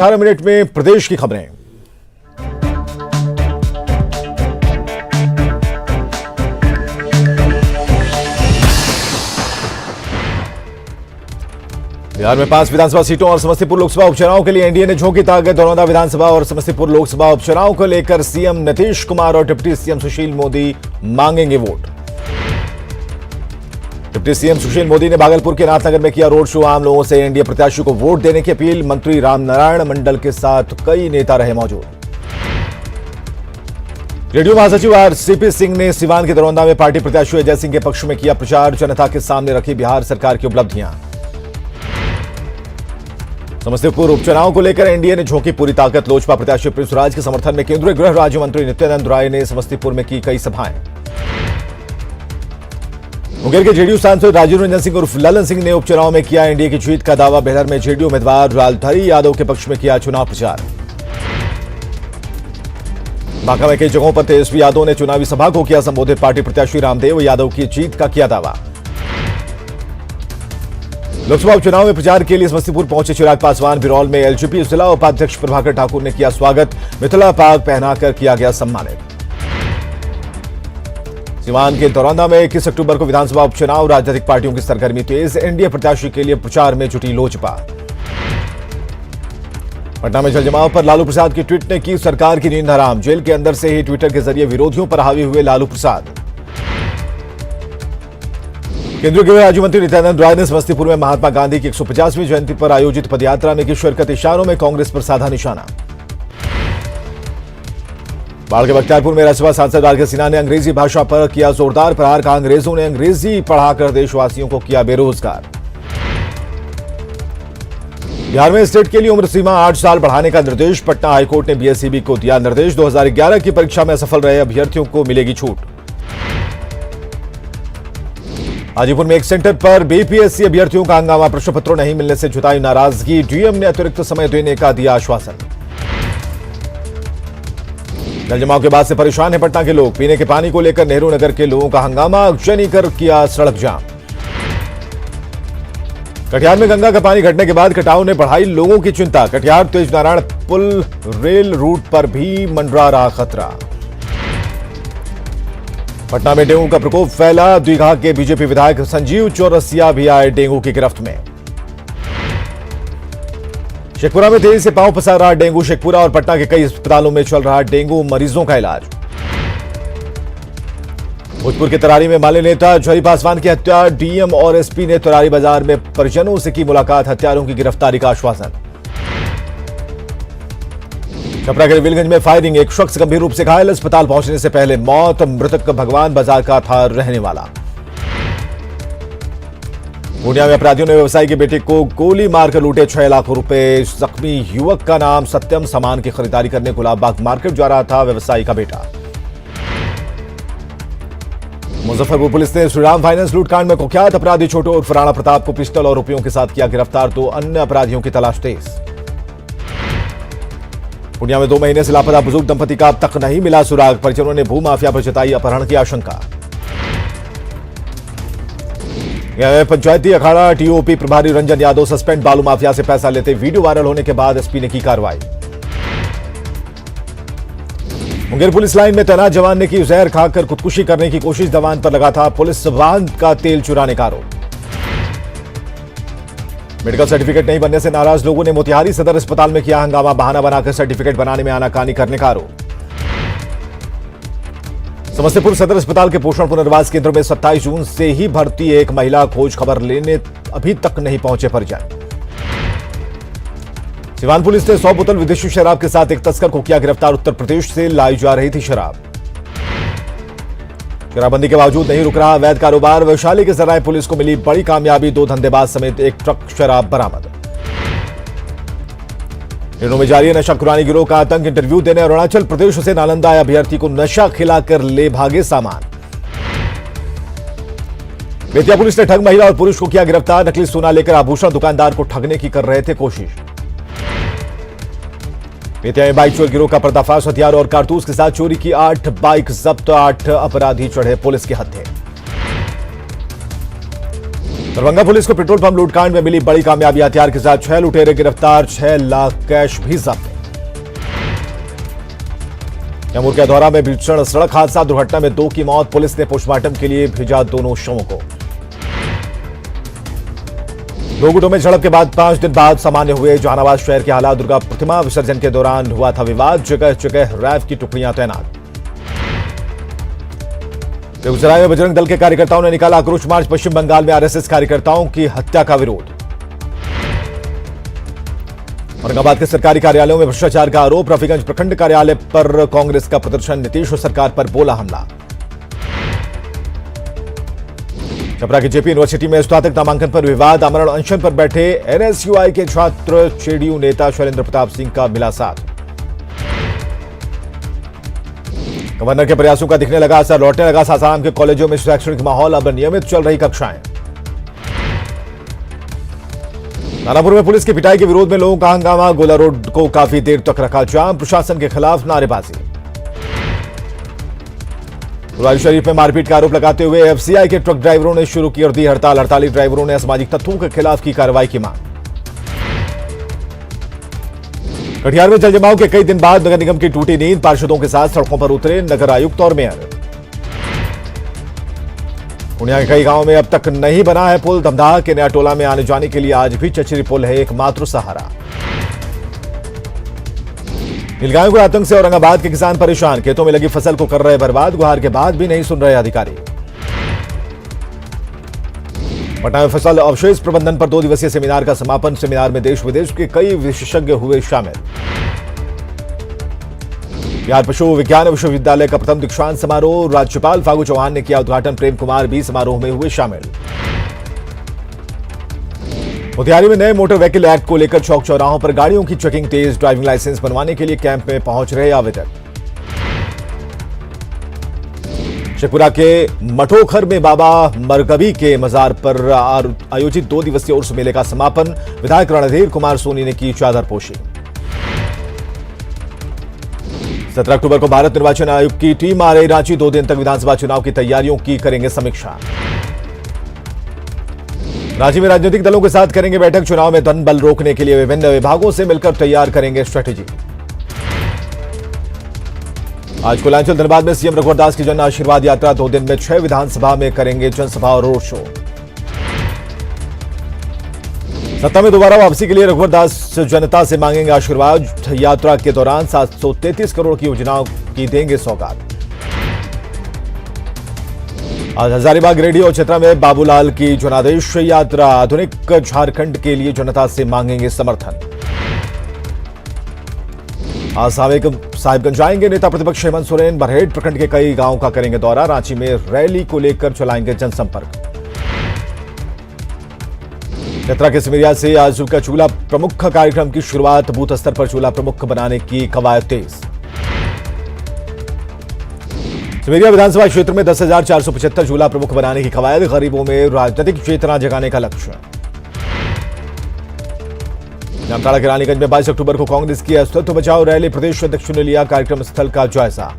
18 minute में प्रदेश की खबरें। बिहार में 5 विधानसभा सीटों और समस्तीपुर लोकसभा उपचुनाव के लिए एनडीए ने झोंकी ताकत। दरौंदा विधानसभा और समस्तीपुर लोकसभा उपचुनाव को लेकर सीएम नीतीश कुमार और डिप्टी सीएम सुशील मोदी मांगेंगे vote. Deputy CM Sushil Modi ने भागलपुर के नाथनगर में किया रोड शो। आम लोगों से एनडीए प्रत्याशी को वोट देने की अपील। मंत्री रामनारायण मंडल के साथ कई नेता रहे मौजूद। जेडीयू महासचिव आरसीपी सिंह ने सिवान के दरौंदा में पार्टी प्रत्याशी अजय सिंह के पक्ष में किया प्रचार। जनता के सामने रखी बिहार सरकार की उपलब्धियां। समस्तीपुर उपचुनाव को लेकर एनडीए ने झोंकी पूरी ताकत। लोजपा प्रत्याशी प्रिंस राज के समर्थन में केंद्रीय गृह राज्य मंत्री नित्यानंद राय ने समस्तीपुर में की कई सभाएं। मुंगेर के जेडीयू सांसद राजीव रंजन सिंह उर्फ ललन सिंह ने उपचुनाव में किया एनडीए की जीत का दावा। बेहतर में जेडीयू उम्मीदवार लालधारी यादव के पक्ष में किया चुनाव प्रचार। बांका में कई जगहों पर तेजस्वी यादव ने चुनावी सभा को किया संबोधित। पार्टी प्रत्याशी रामदेव यादव की जीत का किया दावा। लोकसभा उपचुनाव में प्रचार के लिए समस्तीपुर पहुंचे चिराग पासवान। बिरौल में एलजेपी जिला उपाध्यक्ष प्रभाकर ठाकुर ने किया स्वागत। मिथिला पाग पहनाकर किया गया सम्मानित। सिवान के दरौंदा में 21 अक्टूबर को विधानसभा उपचुनाव। राजनीतिक पार्टियों की सरगर्मी तेज। एनडीए प्रत्याशी के लिए प्रचार में जुटी लोजपा। पटना में जलजमाव पर लालू प्रसाद की ट्वीट ने की सरकार की नींद हराम। जेल के अंदर से ही ट्विटर के जरिए विरोधियों पर हावी हुए लालू प्रसाद। केंद्रीय गृह राज्य मंत्री नित्यानंद राय ने समस्तीपुर में महात्मा गांधी की 150वीं जयंती पर आयोजित पदयात्रा में की शिरकत। इशारों में कांग्रेस पर साधा निशाना। बाढ़ के बख्तियारपुर में राज्यसभा सांसद आर के सिन्हा ने अंग्रेजी भाषा पर किया जोरदार प्रहार। कहा अंग्रेजों ने अंग्रेजी पढ़ाकर देशवासियों को किया बेरोजगार। बिहार में स्टेट के लिए उम्र सीमा 8 साल बढ़ाने का निर्देश। पटना हाईकोर्ट ने बीएसईबी को दिया निर्देश। 2011 की परीक्षा में असफल रहे अभ्यर्थियों को मिलेगी छूट। हाजीपुर में एक सेंटर पर बीपीएससी अभ्यर्थियों का हंगामा। प्रश्न पत्रों नहीं मिलने से जताई नाराजगी। डीएम ने अतिरिक्त समय देने का दिया आश्वासन। जलजमाव के बाद से परेशान है पटना के लोग। पीने के पानी को लेकर नेहरू नगर के लोगों का हंगामा। अगजनी कर किया सड़क जाम। कटिहार में गंगा का पानी घटने के बाद कटाव ने बढ़ाई लोगों की चिंता। कटिहार तेज नारायण पुल रेल रूट पर भी मंडरा रहा खतरा। पटना में डेंगू का प्रकोप फैला। दीघा के बीजेपी विधायक संजीव चौरसिया भी आए डेंगू की गिरफ्त में। शेखपुरा में तेजी से पांव पसार रहा डेंगू। शेखपुरा और पटना के कई अस्पतालों में चल रहा डेंगू मरीजों का इलाज। भोजपुर के तरारी में माले नेता झरी पासवान की हत्या। डीएम और एसपी ने तरारी बाजार में परिजनों से की मुलाकात। हत्यारों की गिरफ्तारी का आश्वासन। छपरा के विलगंज में फायरिंग। एक शख्स गंभीर रूप से घायल। अस्पताल पहुंचने से पहले मौत। मृतक भगवान बाजार का था रहने वाला। पूर्णिया में अपराधियों ने व्यवसायी के बेटे को गोली मारकर लूटे 6 लाख रुपए। जख्मी युवक का नाम सत्यम। सामान की खरीदारी करने गुलाबबाग मार्केट जा रहा था व्यवसायी का बेटा। मुजफ्फरपुर पुलिस ने श्रीराम फाइनेंस लूटकांड में कुख्यात अपराधी छोटू उर्फ राणा प्रताप को पिस्टल और रुपयों के साथ किया गिरफ्तार। 2 अन्य अपराधियों की तलाश तेज। पूर्णिया में 2 महीने से लापता बुजुर्ग दंपति का अब तक नहीं मिला सुराग। परिजनों ने भूमाफिया पर जताई अपहरण की आशंका। पंचायती अखाड़ा टीओपी प्रभारी रंजन यादव सस्पेंड। बालू माफिया से पैसा लेते वीडियो वायरल होने के बाद एसपी ने की कार्रवाई। मुंगेर पुलिस लाइन में तैनात जवान ने की जहर खाकर खुदकुशी करने की कोशिश। जवान पर लगा था पुलिस वाहन का तेल चुराने का आरोप। मेडिकल सर्टिफिकेट नहीं बनने से नाराज लोगों ने मोतिहारी सदर अस्पताल में किया हंगामा। बहाना बनाकर सर्टिफिकेट बनाने में आनाकानी करने का आरोप। समस्तीपुर सदर अस्पताल के पोषण पुनर्वास केंद्र में 27 जून से ही भर्ती एक महिला खोज खबर लेने अभी तक नहीं पहुंचे परिजन। सिवान पुलिस ने 100 बोतल विदेशी शराब के साथ एक तस्कर को किया गिरफ्तार। उत्तर प्रदेश से लाई जा रही थी शराब। शराबबंदी के बावजूद नहीं रुक रहा अवैध कारोबार। वैशाली के जराये पुलिस को मिली बड़ी कामयाबी। 2 धंधेबाज समेत एक ट्रक शराब बरामद। दिनों में जारी नशा खुरानी गिरोह का आतंक। इंटरव्यू देने अरुणाचल प्रदेश से नालंदा आए अभ्यर्थी को नशा खिलाकर ले भागे सामान। बेतिया पुलिस ने ठग महिला और पुरुष को किया गिरफ्तार। नकली सोना लेकर आभूषण दुकानदार को ठगने की कर रहे थे कोशिश। बेतिया में बाइक चोर गिरोह का पर्दाफाश। हथियार और कारतूस के साथ चोरी की 8 बाइक जब्त। 8 अपराधी चढ़े पुलिस के हत्थे। दरभंगा पुलिस को पेट्रोल पंप लूटकांड में मिली बड़ी कामयाबी। हथियार के साथ 6 लुटेरे गिरफ्तार, 6 लाख कैश भी जब्त। कैमूर के दौरा में भीषण सड़क हादसा, दुर्घटना में 2 की मौत। पुलिस ने पोस्टमार्टम के लिए भेजा दोनों शवों को। 2 गुटों में झड़प के बाद 5 दिन बाद सामान्य हुए जहानाबाद शहर के हालात। दुर्गा प्रतिमा विसर्जन के दौरान हुआ था विवाद, जगह जगह रैफ की टुकड़ियां तैनात। बेगूसराय में बजरंग दल के कार्यकर्ताओं ने निकाला आक्रोश मार्च। पश्चिम बंगाल में आरएसएस कार्यकर्ताओं की हत्या का विरोध। औरंगाबाद के सरकारी कार्यालयों में भ्रष्टाचार का आरोप। रफीगंज प्रखंड कार्यालय पर कांग्रेस का प्रदर्शन, नीतीश सरकार पर बोला हमला। छपरा की जेपी यूनिवर्सिटी में स्नातक नामांकन पर विवाद। आमरण अनशन पर बैठे एनएसयूआई के छात्र, जेडीयू नेता शैलेंद्र प्रताप सिंह का मिला साथ। गवर्नर के प्रयासों का दिखने लगा असर, लौटने लगा सासाराम के कॉलेजों में शैक्षणिक माहौल। अब नियमित चल रही कक्षाएं। दानापुर में पुलिस की पिटाई के विरोध में लोगों का हंगामा। गोला रोड को काफी देर तक रखा जाम, प्रशासन के खिलाफ नारेबाजी। फुलवारी शरीफ में मारपीट का आरोप लगाते हुए एफसीआई के ट्रक ड्राइवरों ने शुरू की अर्धी हड़ताल। हड़ताली ड्राइवरों ने असामाजिक तत्वों के खिलाफ की कार्रवाई की मांग। कटिहार में जल जमाव के कई दिन बाद नगर निगम की टूटी नींद। पार्षदों के साथ सड़कों पर उतरे नगर आयुक्त और मेयर। पूर्णिया के कई गांवों में अब तक नहीं बना है पुल। धमदाह के नया टोला में आने जाने के लिए आज भी चचरी पुल है एकमात्र सहारा। नीलगायों के आतंक से औरंगाबाद के किसान परेशान, खेतों में लगी फसल को कर रहे बर्बाद। गुहार के बाद भी नहीं सुन रहे अधिकारी। पटना में फसल अवशेष प्रबंधन पर 2 दिवसीय सेमिनार का समापन। सेमिनार में देश विदेश के कई विशेषज्ञ हुए शामिल। बिहार पशु विज्ञान विश्वविद्यालय का प्रथम दीक्षांत समारोह, राज्यपाल फागू चौहान ने किया उद्घाटन। प्रेम कुमार भी समारोह में हुए शामिल। मोतिहारी में नए मोटर व्हीकल एक्ट को लेकर चौक चौराहों पर गाड़ियों की चेकिंग तेज। ड्राइविंग लाइसेंस बनवाने के लिए कैंप में पहुंच रहे आवेदक। शेखपुरा के मठोखर में बाबा मरकबी के मजार पर आयोजित 2 दिवसीय उर्स मेले का समापन। विधायक रणधीर कुमार सोनी ने की चादर पोशी। 17 अक्टूबर को भारत निर्वाचन आयोग की टीम आ रही रांची। 2 दिन तक विधानसभा चुनाव की तैयारियों की करेंगे समीक्षा। रांची में राजनीतिक दलों के साथ करेंगे बैठक। चुनाव में धन बल रोकने के लिए विभिन्न विभागों से मिलकर तैयार करेंगे स्ट्रेटेजी। आज कोलांचल धनबाद में सीएम रघुवर दास की जन आशीर्वाद यात्रा। 2 दिन में 6 विधानसभा में करेंगे जनसभा और रोड शो। सत्ता में दोबारा वापसी के लिए रघुवर दास जनता से मांगेंगे आशीर्वाद। यात्रा के दौरान 733 करोड़ की योजनाओं की देंगे सौगात। आज हजारीबाग, रेड्डी और चतरा में बाबूलाल की जनादेश यात्रा। आधुनिक झारखंड के लिए जनता से मांगेंगे समर्थन। आज साहिबगंज आएंगे नेता प्रतिपक्ष हेमंत सोरेन। बरहेट प्रखंड के कई गांवों का करेंगे दौरा। रांची में रैली को लेकर चलाएंगे जनसंपर्क। चतरा के सिमरिया से आज का चूल्हा प्रमुख कार्यक्रम की शुरुआत। बूथ स्तर पर चूल्हा प्रमुख बनाने की कवायद तेज। सिमरिया विधानसभा क्षेत्र में 10,475 चूल्हा प्रमुख बनाने की कवायद। गरीबों में राजनीतिक चेतना जगाने का लक्ष्य। जामताड़ा के रानीगंज में 22 अक्टूबर को कांग्रेस की अस्तित्व बचाओ रैली। प्रदेश अध्यक्ष ने लिया कार्यक्रम स्थल का जायजा।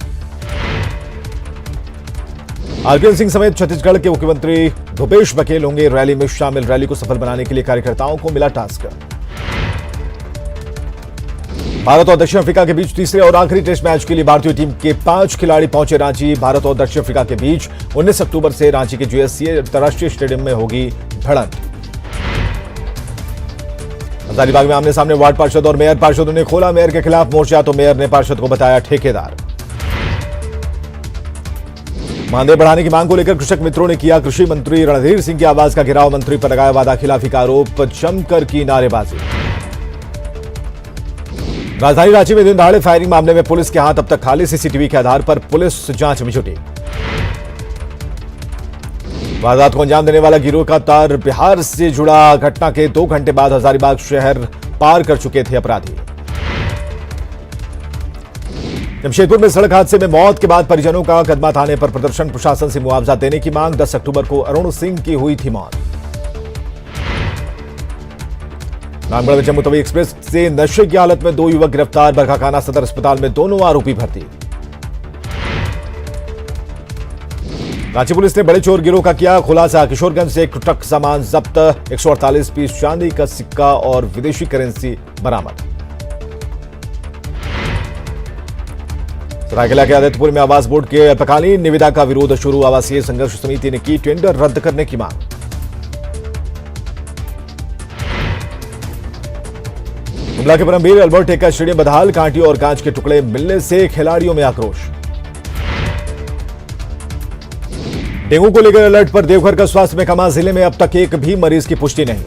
आरपीएन सिंह समेत छत्तीसगढ़ के मुख्यमंत्री भूपेश बघेल होंगे रैली में शामिल। रैली को सफल बनाने के लिए कार्यकर्ताओं को मिला टास्क। भारत और दक्षिण अफ्रीका के बीच तीसरे और आखिरी टेस्ट मैच के लिए भारतीय टीम के 5 खिलाड़ी पहुंचे रांची। भारत और दक्षिण अफ्रीका के बीच 19 अक्टूबर से रांची के जीएससीए अंतर्राष्ट्रीय स्टेडियम में होगी भिड़ंत। हजारीबाग में आमने सामने वार्ड पार्षद और मेयर। पार्षदों ने खोला मेयर के खिलाफ मोर्चा, तो मेयर ने पार्षद को बताया ठेकेदार। मानदेय बढ़ाने की मांग को लेकर कृषक मित्रों ने किया कृषि मंत्री रणधीर सिंह के आवास का घेराव। मंत्री पर लगाया वादा खिलाफी का आरोप, जमकर की नारेबाजी। राजधानी रांची में दिन दहाड़े फायरिंग मामले में पुलिस के हाथ अब तक खाली। सीसीटीवी के आधार पर पुलिस जांच में जुटी। वारदात को अंजाम देने वाला गिरोह का तार बिहार से जुड़ा। घटना के 2 घंटे बाद हजारीबाग शहर पार कर चुके थे अपराधी। जमशेदपुर में सड़क हादसे में मौत के बाद परिजनों का कदमा थाने पर प्रदर्शन। प्रशासन से मुआवजा देने की मांग। 10 अक्टूबर को अरुण सिंह की हुई थी मौत। नागगढ़ में जम्मू तवी एक्सप्रेस से नशे की हालत में 2 युवक गिरफ्तार। बरकाकाना सदर अस्पताल में दोनों आरोपी भर्ती। रांची पुलिस ने बड़े चोर गिरोह का किया खुलासा। किशोरगंज से एक ट्रक सामान जब्त, 148 पीस चांदी का सिक्का और विदेशी करेंसी बरामद। सरायकेला के आदित्यपुर में आवास बोर्ड के अल्पकालीन निविदा का विरोध शुरू। आवासीय संघर्ष समिति ने की टेंडर रद्द करने की मांग। शिमला के परमवीर अल्बर्ट एक्का स्टेडियम बदहाल, कांटे और कांच के टुकड़े मिलने से खिलाड़ियों में आक्रोश। डेंगू को लेकर अलर्ट पर देवघर का स्वास्थ्य महकमा, जिले में अब तक एक भी मरीज की पुष्टि नहीं।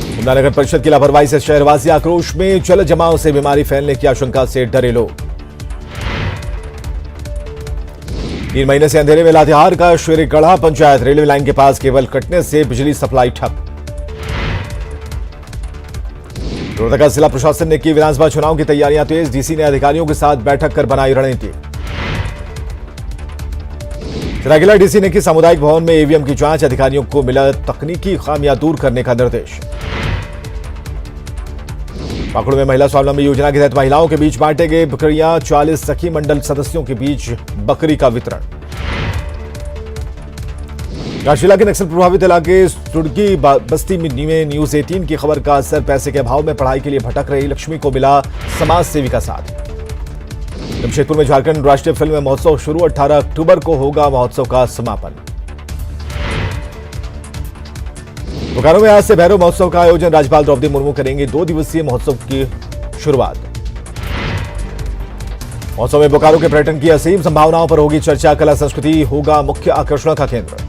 शिमला नगर परिषद की लापरवाही से शहरवासी आक्रोश में, जल जमाव से बीमारी फैलने की आशंका से डरे लोग। 3 महीने से अंधेरे में लातेहार का शेरगढ़ा पंचायत, रेलवे लाइन के पास केबल कटने से बिजली सप्लाई ठप। रोहतक जिला प्रशासन ने की विधानसभा चुनाव की तैयारियां तेज, डीसी ने अधिकारियों के साथ बैठक कर बनाई रणनीति। सरायकेला डीसी ने की सामुदायिक भवन में ईवीएम की जांच, अधिकारियों को मिला तकनीकी खामियां दूर करने का निर्देश। पाकुड़ में महिला स्वावलंबी योजना के तहत महिलाओं के बीच बांटे गए बकरियां, 40 सखी मंडल सदस्यों के बीच बकरी का वितरण। राजशिला के नक्सल प्रभावित इलाके सुड़की बस्ती में न्यूज 18 की खबर का असर, पैसे के अभाव में पढ़ाई के लिए भटक रही लक्ष्मी को मिला समाज सेवी का साथ। जमशेदपुर में झारखंड राष्ट्रीय फिल्म महोत्सव शुरू, 18 अक्टूबर को होगा महोत्सव का समापन। बोकारो में आज से भैरव महोत्सव का आयोजन, राज्यपाल द्रौपदी मुर्मू करेंगे 2 दिवसीय महोत्सव की शुरुआत। महोत्सव में बोकारो के पर्यटन की असीम संभावनाओं पर होगी चर्चा, कला संस्कृति होगा मुख्य आकर्षण का केंद्र।